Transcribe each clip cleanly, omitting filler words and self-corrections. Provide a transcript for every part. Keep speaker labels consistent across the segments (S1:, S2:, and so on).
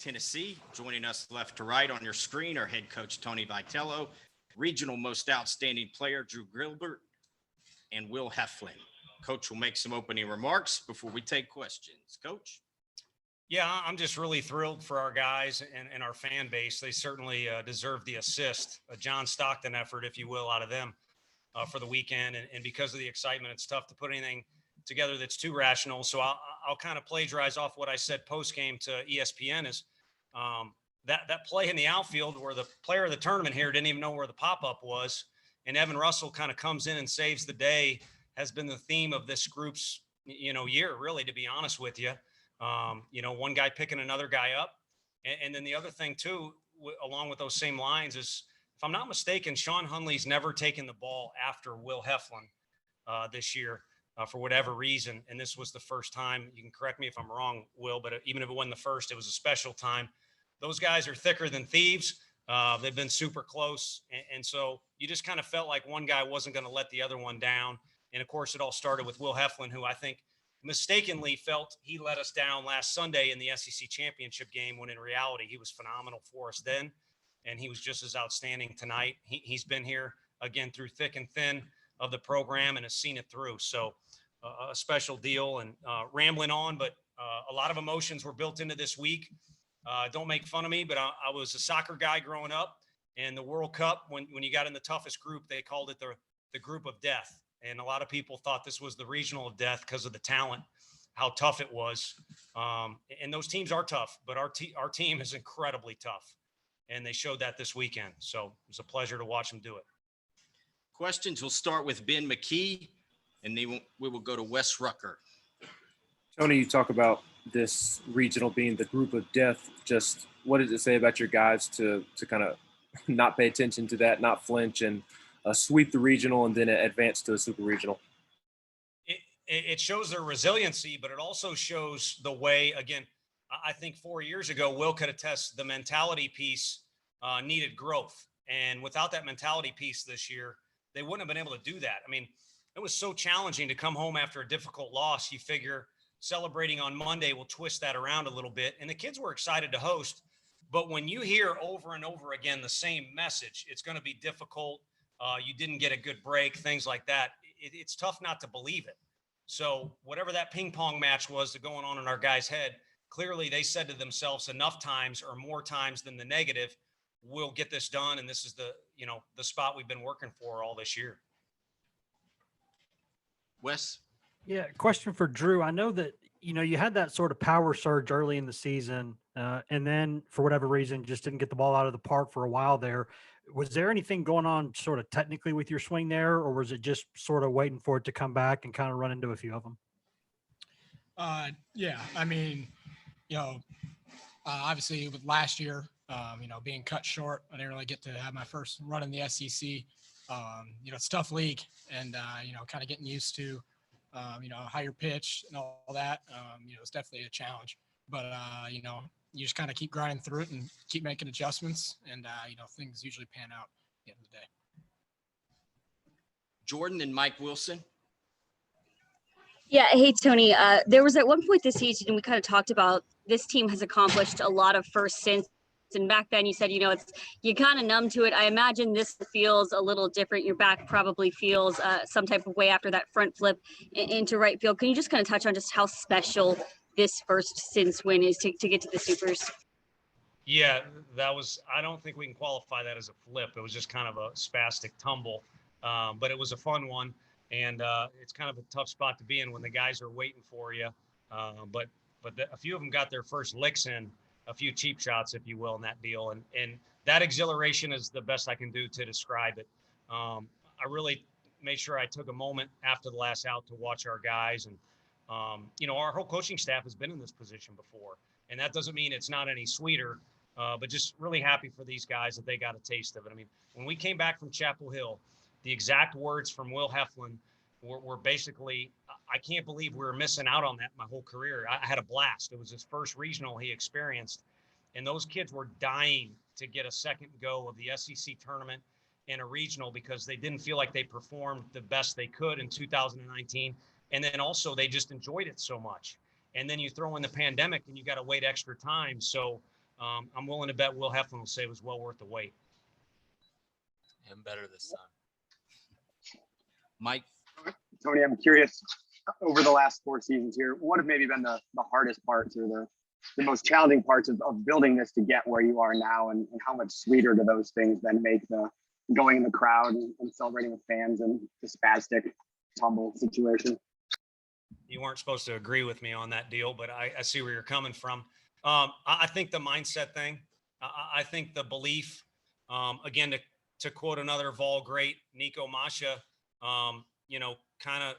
S1: Tennessee. Joining us left to right on your screen are head coach Tony Vitello, regional most outstanding player Drew Gilbert, and Will Heflin. Coach will make some opening remarks before we take questions. Coach?
S2: Yeah, I'm just really thrilled for our guys and our fan base. They certainly deserve the assist, a John Stockton effort, if you will, out of them for the weekend. And because of the excitement, it's tough to put anything together that's too rational. So I'll kind of plagiarize off what I said post-game to ESPN is that play in the outfield where the player of the tournament here didn't even know where the pop-up was, and Evan Russell kind of comes in and saves the day, has been the theme of this group's, year, really, to be honest with you. One guy picking another guy up. And then the other thing, too, along with those same lines is, if I'm not mistaken, Sean Hunley's never taken the ball after Will Heflin this year for whatever reason. And this was the first time. You can correct me if I'm wrong, Will, but even if it wasn't the first, it was a special time. Those guys are thicker than thieves. They've been super close. And so you just kind of felt like one guy wasn't going to let the other one down. And, of course, it all started with Will Heflin, who I think mistakenly felt he let us down last Sunday in the SEC championship game, when in reality he was phenomenal for us then, and he was just as outstanding tonight. He's been here again through thick and thin of the program and has seen it through. So a special deal, and rambling on, but a lot of emotions were built into this week. Don't make fun of me, but I was a soccer guy growing up, and the World Cup, when you got in the toughest group, they called it the group of death. And a lot of people thought this was the regional of death because of the talent, how tough it was. And those teams are tough, but our team is incredibly tough. And they showed that this weekend. So it was a pleasure to watch them do it.
S1: Questions. We'll start with Ben McKee, and then we will go to Wes Rucker.
S3: Tony, you talk about this regional being the group of death. Just what does it say about your guys to kind of not pay attention to that, not flinch, and sweep the regional and then advance to the super regional?
S2: It shows their resiliency, but it also shows the way, again, I think 4 years ago, Will could attest the mentality piece needed growth. And without that mentality piece this year, they wouldn't have been able to do that. I mean, it was so challenging to come home after a difficult loss. You figure celebrating on Monday will twist that around a little bit. And the kids were excited to host. But when you hear over and over again the same message, it's going to be difficult. You didn't get a good break, things like that. It's tough not to believe it. So whatever that ping pong match was going on in our guys' head, clearly they said to themselves enough times or more times than the negative, we'll get this done. And this is the spot we've been working for all this year.
S1: Wes?
S4: Yeah, question for Drew. I know that, you had that sort of power surge early in the season, and then for whatever reason, just didn't get the ball out of the park for a while there. Was there anything going on sort of technically with your swing there, or was it just sort of waiting for it to come back and kind of run into a few of them?
S5: Yeah, I mean, obviously with last year, being cut short, I didn't really get to have my first run in the SEC. It's a tough league, and, kind of getting used to, higher pitch and all that, it's definitely a challenge. But, you just kind of keep grinding through it and keep making adjustments, and, things usually pan out at the end of the day.
S1: Jordan and Mike Wilson.
S6: Yeah. Hey, Tony, there was at one point this season, we kind of talked about this team has accomplished a lot of first since. And back then you said, you're kind of numb to it. I imagine this feels a little different. Your back probably feels some type of way after that front flip into right field. Can you just kind of touch on just how special this first since win is to get to the supers?
S2: Yeah, I don't think we can qualify that as a flip. It was just kind of a spastic tumble, but it was a fun one. And it's kind of a tough spot to be in when the guys are waiting for you. But a few of them got their first licks in, a few cheap shots, if you will, in that deal. And that exhilaration is the best I can do to describe it. I really made sure I took a moment after the last out to watch our guys. And, our whole coaching staff has been in this position before. And that doesn't mean it's not any sweeter, but just really happy for these guys that they got a taste of it. I mean, when we came back from Chapel Hill, the exact words from Will Heflin were basically, I can't believe we were missing out on that my whole career. I had a blast. It was his first regional he experienced. And those kids were dying to get a second go of the SEC tournament and a regional because they didn't feel like they performed the best they could in 2019. And then also they just enjoyed it so much. And then you throw in the pandemic and you got to wait extra time. So I'm willing to bet Will Heflin will say it was well worth the wait.
S7: And better this time.
S1: Mike,
S8: Tony, I'm curious, over the last 4 seasons here, what have maybe been the hardest parts or the most challenging parts of building this to get where you are now, and how much sweeter do those things then make the going in the crowd and celebrating with fans and the spastic tumble situation?
S2: You weren't supposed to agree with me on that deal, but I see where you're coming from. I think the mindset thing, I think the belief, again, to quote another Vol great, Nico Masha, kind of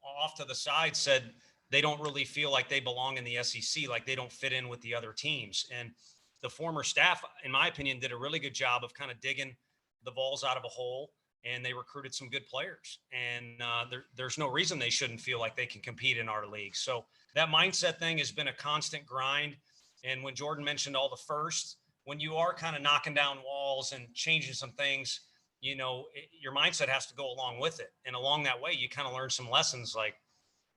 S2: off to the side said they don't really feel like they belong in the SEC, like they don't fit in with the other teams. And the former staff, in my opinion, did a really good job of kind of digging the Vols out of a hole, and they recruited some good players. And there's no reason they shouldn't feel like they can compete in our league. So that mindset thing has been a constant grind. And when Jordan mentioned all the firsts, when you are kind of knocking down walls and changing some things, your mindset has to go along with it. And along that way, you kind of learn some lessons like,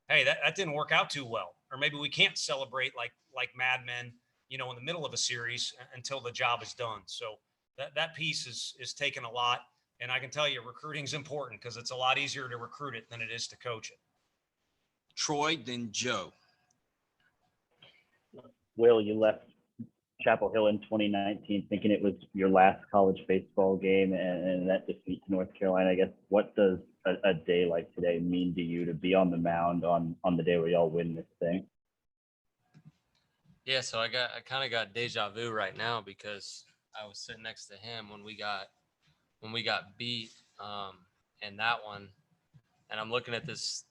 S2: hey, that didn't work out too well. Or maybe we can't celebrate like madmen, in the middle of a series until the job is done. So that piece is taken a lot. And I can tell you recruiting is important because it's a lot easier to recruit it than it is to coach it.
S1: Troy, then Joe.
S9: Will, you left Chapel Hill in 2019 thinking it was your last college baseball game and that defeat to North Carolina. I guess, what does a day like today mean to you to be on the mound on the day where y'all win this thing?
S7: Yeah, so I kind of got deja vu right now because I was sitting next to him when we got beat in that one, and I'm looking at this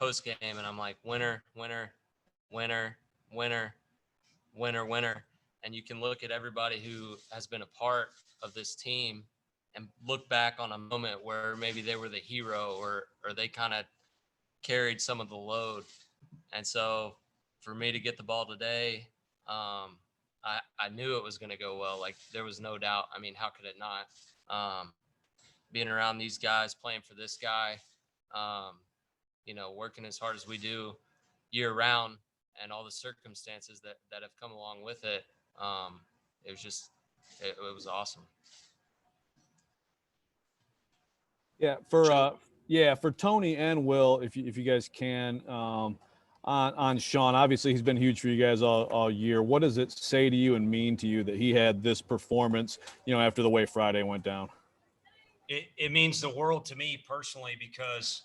S7: post game and I'm like, winner, winner, winner, winner, winner, winner. And you can look at everybody who has been a part of this team and look back on a moment where maybe they were the hero or they kind of carried some of the load. And so for me to get the ball today, I knew it was going to go well. Like, there was no doubt. I mean, how could it not? Being around these guys, playing for this guy, working as hard as we do year round, and all the circumstances that have come along with it. It was just, it was awesome.
S10: Yeah, for Tony and Will, if you guys can, on Sean, obviously he's been huge for you guys all year. What does it say to you and mean to you that he had this performance, after the way Friday went down?
S2: It means the world to me personally because,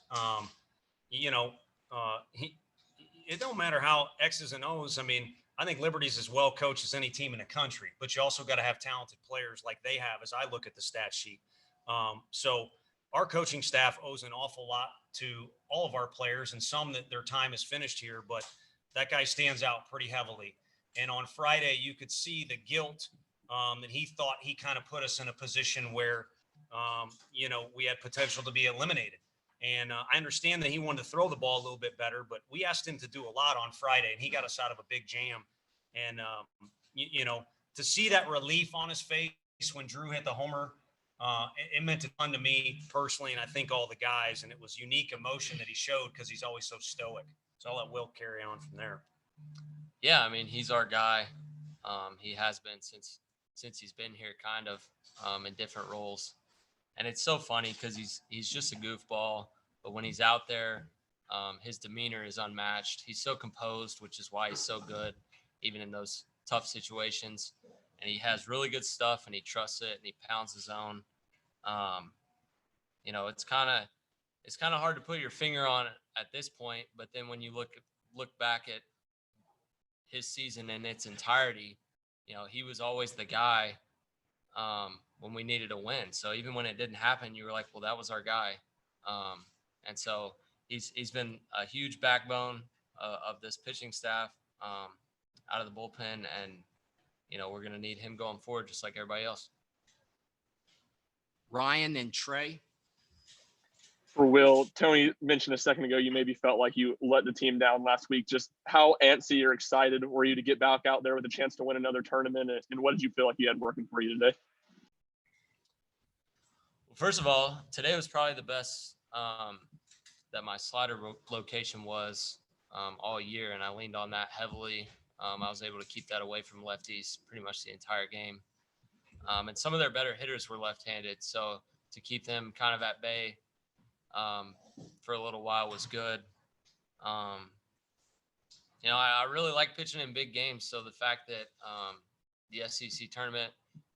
S2: it don't matter how X's and O's. I mean, I think Liberty's as well coached as any team in the country, but you also got to have talented players like they have as I look at the stat sheet. So our coaching staff owes an awful lot to all of our players, and some that their time is finished here, but that guy stands out pretty heavily. And on Friday, you could see the guilt that he thought he kind of put us in a position where, we had potential to be eliminated. And I understand that he wanted to throw the ball a little bit better, but we asked him to do a lot on Friday, and he got us out of a big jam. And, to see that relief on his face when Drew hit the homer, it meant a ton to me personally, and I think all the guys. And it was unique emotion that he showed because he's always so stoic. So I'll let Will carry on from there.
S7: Yeah, I mean, he's our guy. He has been since he's been here, kind of, in different roles. And it's so funny because he's just a goofball, but when he's out there, his demeanor is unmatched. He's so composed, which is why he's so good, even in those tough situations. And he has really good stuff, and he trusts it, and he pounds his own. It's kind of hard to put your finger on it at this point, but then when you look back at his season in its entirety, he was always the guy when we needed a win. So even when it didn't happen, you were like, well, that was our guy. And so he's been a huge backbone of this pitching staff out of the bullpen. And, we're going to need him going forward, just like everybody else.
S1: Ryan and Trey.
S11: For Will, Tony mentioned a second ago, you maybe felt like you let the team down last week. Just how antsy or excited were you to get back out there with a chance to win another tournament? And what did you feel like you had working for you today?
S7: Well, first of all, today was probably the best that my slider location was all year, and I leaned on that heavily. I was able to keep that away from lefties pretty much the entire game. And some of their better hitters were left-handed, so to keep them kind of at bay for a little while was good. I really like pitching in big games, so the fact that the SEC tournament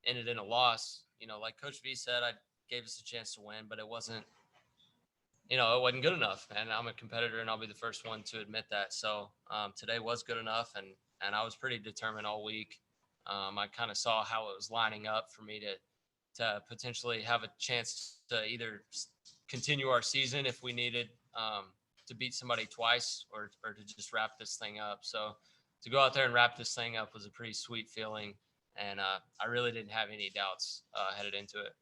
S7: ended in a loss, like Coach V said, I gave us a chance to win, but it wasn't good enough. And I'm a competitor, and I'll be the first one to admit that. So today was good enough, and I was pretty determined all week. I kind of saw how it was lining up for me to potentially have a chance to either continue our season if we needed to beat somebody twice or to just wrap this thing up. So to go out there and wrap this thing up was a pretty sweet feeling. And I really didn't have any doubts headed into it.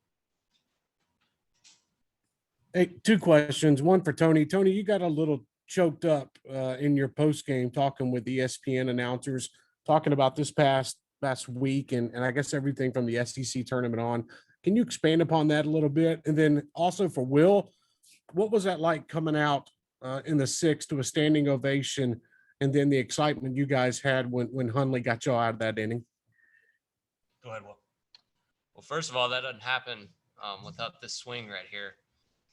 S12: Hey, two questions. One for Tony. Tony, you got a little choked up in your post game talking with the ESPN announcers, talking about this past week and I guess everything from the SEC tournament on. Can you expand upon that a little bit? And then also for Will, what was that like coming out in the sixth to a standing ovation, and then the excitement you guys had when Hundley got y'all out of that inning?
S2: Go ahead, Will.
S7: Well, first of all, that doesn't happen without this swing right here.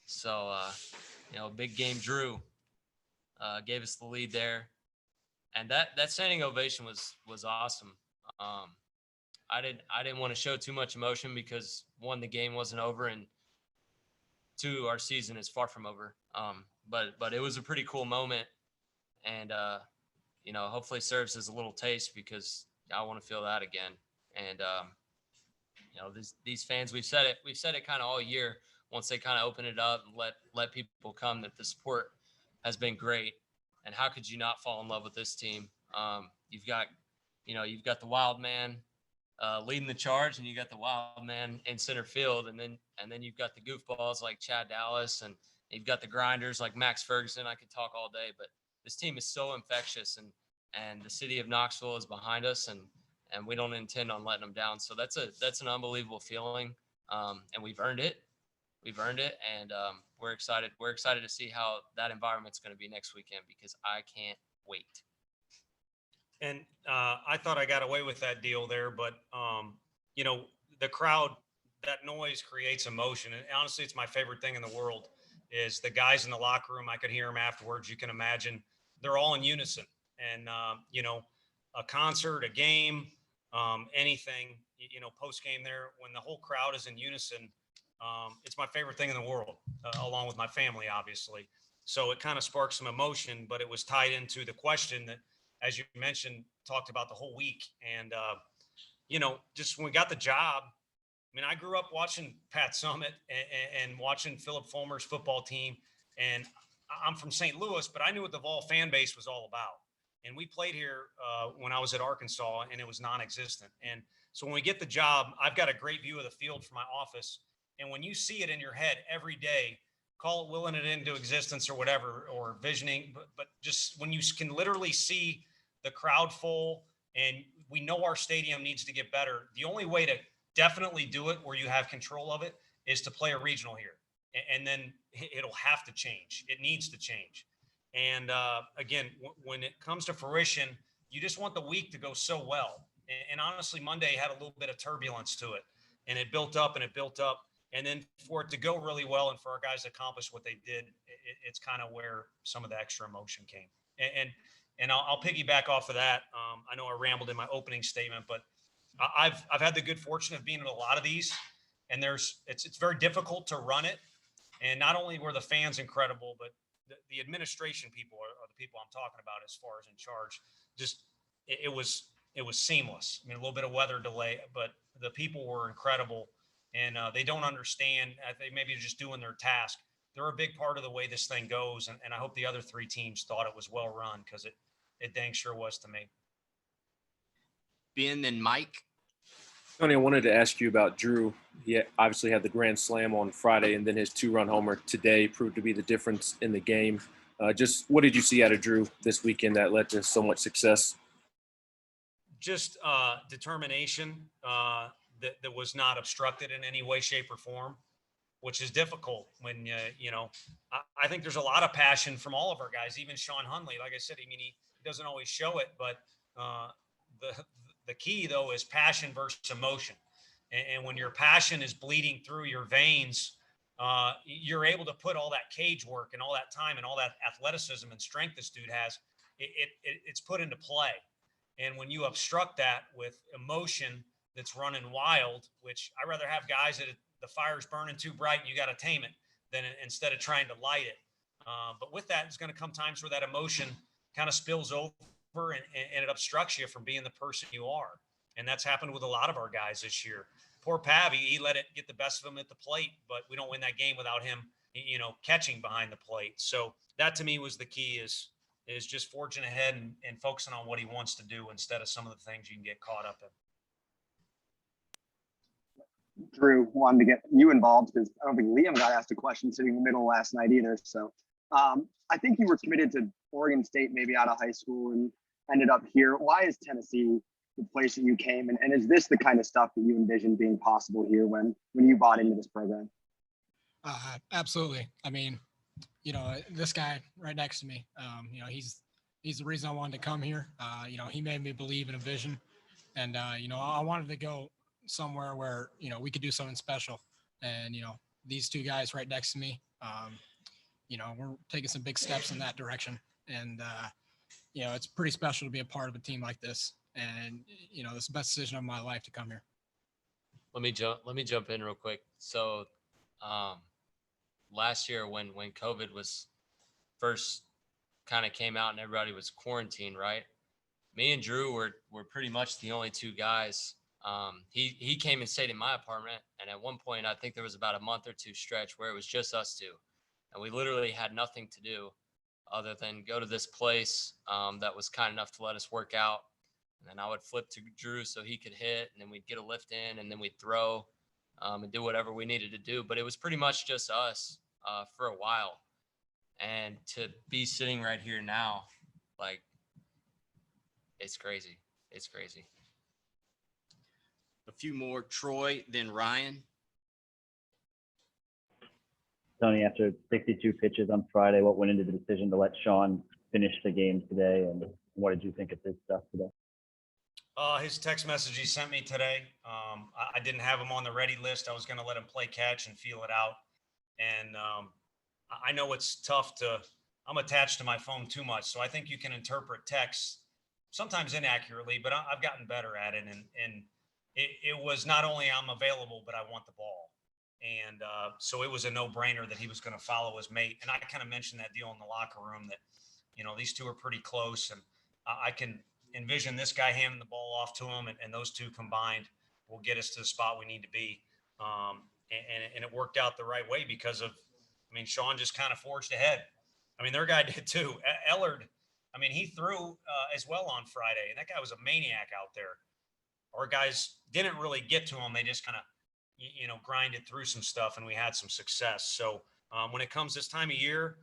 S7: So, big game Drew gave us the lead there. And that standing ovation was awesome. I didn't want to show too much emotion because one, the game wasn't over, and two, our season is far from over. But it was a pretty cool moment, and hopefully serves as a little taste because I want to feel that again. And these fans, we've said it kind of all year. Once they kind of open it up and let people come, that the support has been great. And how could you not fall in love with this team? You've got the wild man leading the charge, and you got the wild man in center field, and then you've got the goofballs like Chad Dallas, and you've got the grinders like Max Ferguson. I could talk all day, but this team is so infectious, and the city of Knoxville is behind us, and we don't intend on letting them down. So that's an unbelievable feeling, and we've earned it. And we're excited. We're excited to see how that environment's going to be next weekend because I can't wait.
S2: And I thought I got away with that deal there, but the crowd, that noise creates emotion. And honestly, it's my favorite thing in the world is the guys in the locker room. I could hear them afterwards. You can imagine they're all in unison. And a concert, a game, anything, post game there, when the whole crowd is in unison, it's my favorite thing in the world, along with my family, obviously. So it kind of sparked some emotion, but it was tied into the question that, as you mentioned, talked about the whole week. And, just when we got the job, I grew up watching Pat Summitt and watching Philip Fulmer's football team. And I'm from St. Louis, but I knew what the Vol fan base was all about. And we played here when I was at Arkansas, and it was non-existent. And so when we get the job, I've got a great view of the field from my office. And when you see it in your head every day, call it willing it into existence or whatever, or visioning, but just when you can literally see the crowd full, and we know our stadium needs to get better. The only way to definitely do it where you have control of it is to play a regional here. And then it'll have to change. It needs to change. And again, when it comes to fruition, you just want the week to go so well. And honestly, Monday had a little bit of turbulence to it, and it built up and it built up. And then for it to go really well and for our guys to accomplish what they did, it's kind of where some of the extra emotion came. And I'll piggyback off of that. I know I rambled in my opening statement, but I've had the good fortune of being at a lot of these, and it's very difficult to run it. And not only were the fans incredible, but the administration people are the people I'm talking about as far as in charge. Just it was seamless. A little bit of weather delay, but the people were incredible. And they don't understand. They maybe are just doing their task. They're a big part of the way this thing goes. And I hope the other three teams thought it was well run, because it dang sure was to me.
S1: Ben and Mike.
S3: Tony, I wanted to ask you about Drew. He obviously had the grand slam on Friday, and then his 2-run homer today proved to be the difference in the game. Just what did you see out of Drew this weekend that led to so much success?
S2: Just determination that was not obstructed in any way, shape, or form, which is difficult when, I think there's a lot of passion from all of our guys, even Sean Hundley. Like I said, he doesn't always show it, but The key though is passion versus emotion. And when your passion is bleeding through your veins, you're able to put all that cage work and all that time and all that athleticism and strength this dude has, it's put into play. And when you obstruct that with emotion that's running wild, which I rather have guys that the fire's burning too bright and you got to tame it than instead of trying to light it. But with that, it's going to come times where that emotion kind of spills over and it obstructs you from being the person you are. And that's happened with a lot of our guys this year. Poor Pav, he let it get the best of him at the plate, but we don't win that game without him, catching behind the plate. So that to me was the key is just forging ahead and focusing on what he wants to do instead of some of the things you can get caught up in.
S8: Drew, wanted to get you involved because I don't think Liam got asked a question sitting in the middle last night either. So I think you were committed to Oregon State maybe out of high school and ended up here. Why is Tennessee the place that you came? And is this the kind of stuff that you envisioned being possible here when you bought into this program?
S5: Absolutely. I mean, this guy right next to me, he's the reason I wanted to come here. He made me believe in a vision, and I wanted to go somewhere where we could do something special. And these two guys right next to me, we're taking some big steps in that direction. And it's pretty special to be a part of a team like this. And it's the best decision of my life to come here.
S7: Let me jump in real quick. So last year when COVID was first kind of came out and everybody was quarantined, right? Me and Drew were pretty much the only two guys. He came and stayed in my apartment, and at one point I think there was about a month or two stretch where it was just us two, and we literally had nothing to do other than go to this place that was kind enough to let us work out. And then I would flip to Drew so he could hit, and then we'd get a lift in, and then we'd throw and do whatever we needed to do. But it was pretty much just us for a while. And to be sitting right here now, like, it's crazy. It's crazy.
S1: A few more, Troy, then Ryan.
S9: Tony, after 62 pitches on Friday, what went into the decision to let Sean finish the game today, and what did you think of his stuff today?
S2: His text message he sent me today, I didn't have him on the ready list. I was going to let him play catch and feel it out. And I know it's tough I'm attached to my phone too much. So I think you can interpret texts sometimes inaccurately, but I've gotten better at it. And it was not only I'm available, but I want the ball. And so it was a no-brainer that he was going to follow his mate. And I kind of mentioned that deal in the locker room that, these two are pretty close, and I can envision this guy handing the ball off to him, and those two combined will get us to the spot we need to be. And it worked out the right way because of, Sean just kind of forged ahead. Their guy did too. Ellard, he threw as well on Friday, and that guy was a maniac out there. Our guys didn't really get to him. They just kind of, grinded through some stuff, and we had some success. So when it comes this time of year,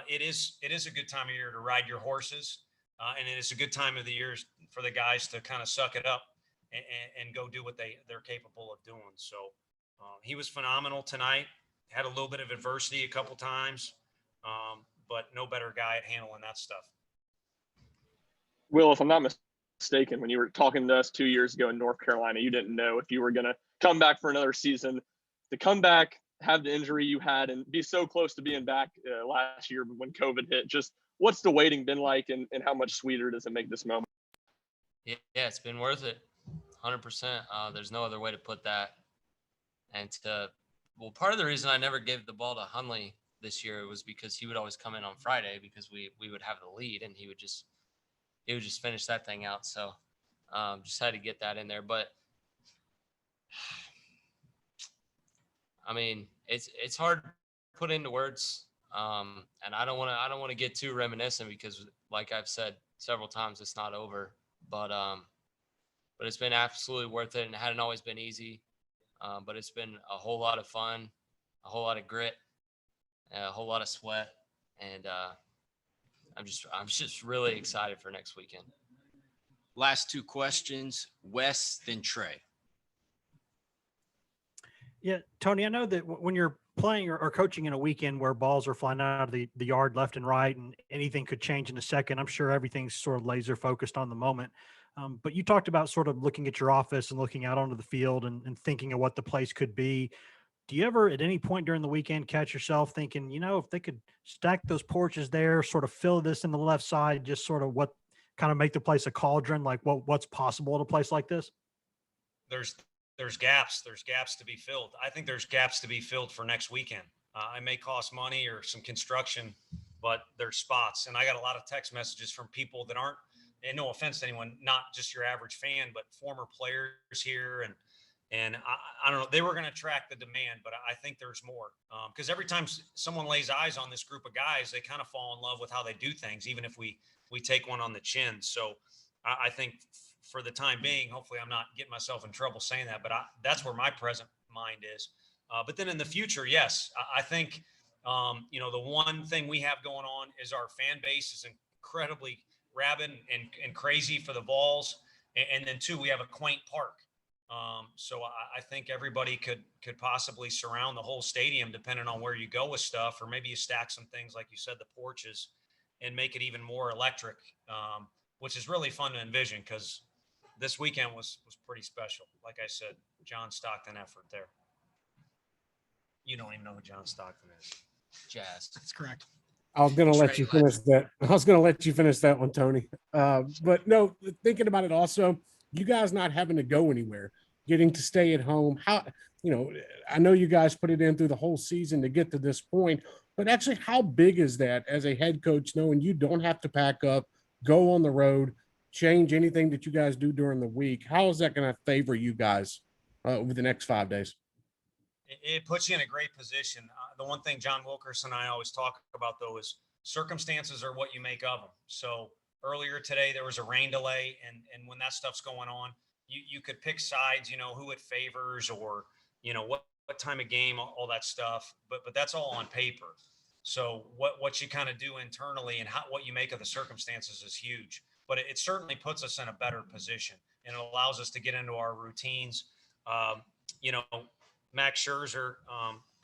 S2: it is a good time of year to ride your horses. And it is a good time of the year for the guys to kind of suck it up and go do what they're capable of doing. So he was phenomenal tonight. Had a little bit of adversity a couple times, but no better guy at handling that stuff.
S11: Will, if I'm not mistaken, when you were talking to us 2 years ago in North Carolina, you didn't know if you were going to come back for another season. To come back, have the injury you had, and be so close to being back last year when COVID hit, just what's the waiting been like, and how much sweeter does it make this moment?
S7: Yeah, it's been worth it, 100%. There's no other way to put that. And part of the reason I never gave the ball to Hundley this year was because he would always come in on Friday because we would have the lead, and he would just finish that thing out. So just had to get that in there. But it's hard to put into words. And I don't want to get too reminiscent because, like I've said several times, it's not over. But it's been absolutely worth it, and it hadn't always been easy. But it's been a whole lot of fun, a whole lot of grit, a whole lot of sweat, and I'm just really excited for next weekend.
S1: Last two questions, Wes, then Trey.
S4: Yeah, Tony, I know that when you're playing or coaching in a weekend where balls are flying out of the yard left and right and anything could change in a second. I'm sure everything's sort of laser focused on the moment. But you talked about sort of looking at your office and looking out onto the field and thinking of what the place could be. Do you ever at any point during the weekend catch yourself thinking, if they could stack those porches there, sort of fill this in the left side, just sort of what kind of make the place a cauldron, like what's possible at a place like this?
S2: There's gaps to be filled. I think there's gaps to be filled for next weekend. It may cost money or some construction, but there's spots. And I got a lot of text messages from people that aren't, and no offense to anyone, not just your average fan, but former players here. And I don't know, they were going to track the demand, but I think there's more. Because every time someone lays eyes on this group of guys, they kind of fall in love with how they do things, even if we take one on the chin. So I think for the time being, hopefully I'm not getting myself in trouble saying that, but that's where my present mind is. But then in the future, yes, I think, the one thing we have going on is our fan base is incredibly rabid and crazy for the Vols. And then two, we have a quaint park. So I think everybody could possibly surround the whole stadium depending on where you go with stuff, or maybe you stack some things, like you said, the porches, and make it even more electric, which is really fun to envision because this weekend was pretty special. Like I said, John Stockton effort there. You don't even know who John Stockton is.
S7: Jazz.
S5: That's correct.
S12: I was going to let
S7: Trey
S12: you finish that. I was going to let you finish that one, Tony. But no, thinking about it also, you guys not having to go anywhere, getting to stay at home. How, I know you guys put it in through the whole season to get to this point, but actually how big is that as a head coach, knowing you don't have to pack up, go on the road, change anything that you guys do during the week? How is that going to favor you guys over the next 5 days?
S2: It puts you in a great position. The one thing John Wilkerson and I always talk about, though, is circumstances are what you make of them. So earlier today, there was a rain delay, and when that stuff's going on, you could pick sides, who it favors, or, what time of game, all that stuff. But that's all on paper. So what you kind of do internally and what you make of the circumstances is huge. But it certainly puts us in a better position, and it allows us to get into our routines. Max Scherzer,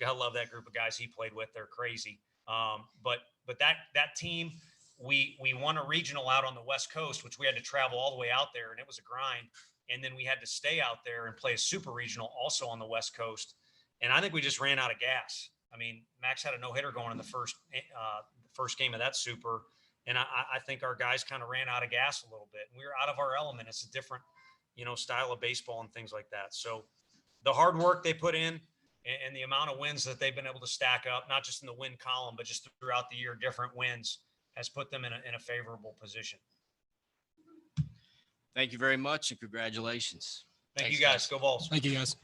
S2: gotta love that group of guys he played with. They're crazy. But that team, we won a regional out on the West Coast, which we had to travel all the way out there, and it was a grind. And then we had to stay out there and play a super regional also on the West Coast. And I think we just ran out of gas. I mean, Max had a no-hitter going in the first game of that super. And I think our guys kind of ran out of gas a little bit. We were out of our element. It's a different, style of baseball and things like that. So the hard work they put in and the amount of wins that they've been able to stack up, not just in the win column, but just throughout the year, different wins, has put them in a favorable position.
S1: Thank you very much and congratulations.
S2: Thank
S7: Thanks,
S2: you guys.
S7: guys.
S2: Go Vols.
S5: Thank you, guys.